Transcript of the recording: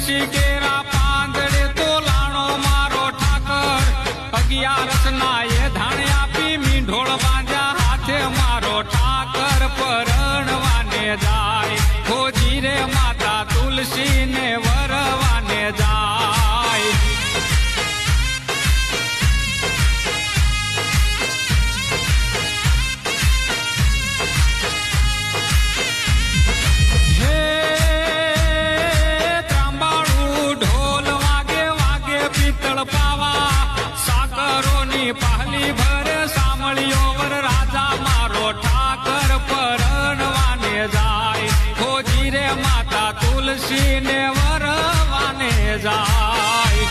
તુલસી કેરા પાંદડે તો લાણો મારો ઠાકર 11 ના એ ધાણે આપી મીંઢોળ બાંધ્યા હાથે મારો ઠાકર પરણવાને જાય ખોજી રે માતા તુલસી ને વરવાને જાય પહલી ભરે સાંભળ્યો વર રાજા મારો ઠાકર પરણવાને જાય ખોજી રે માતા તુલસી ને વરવાને જાય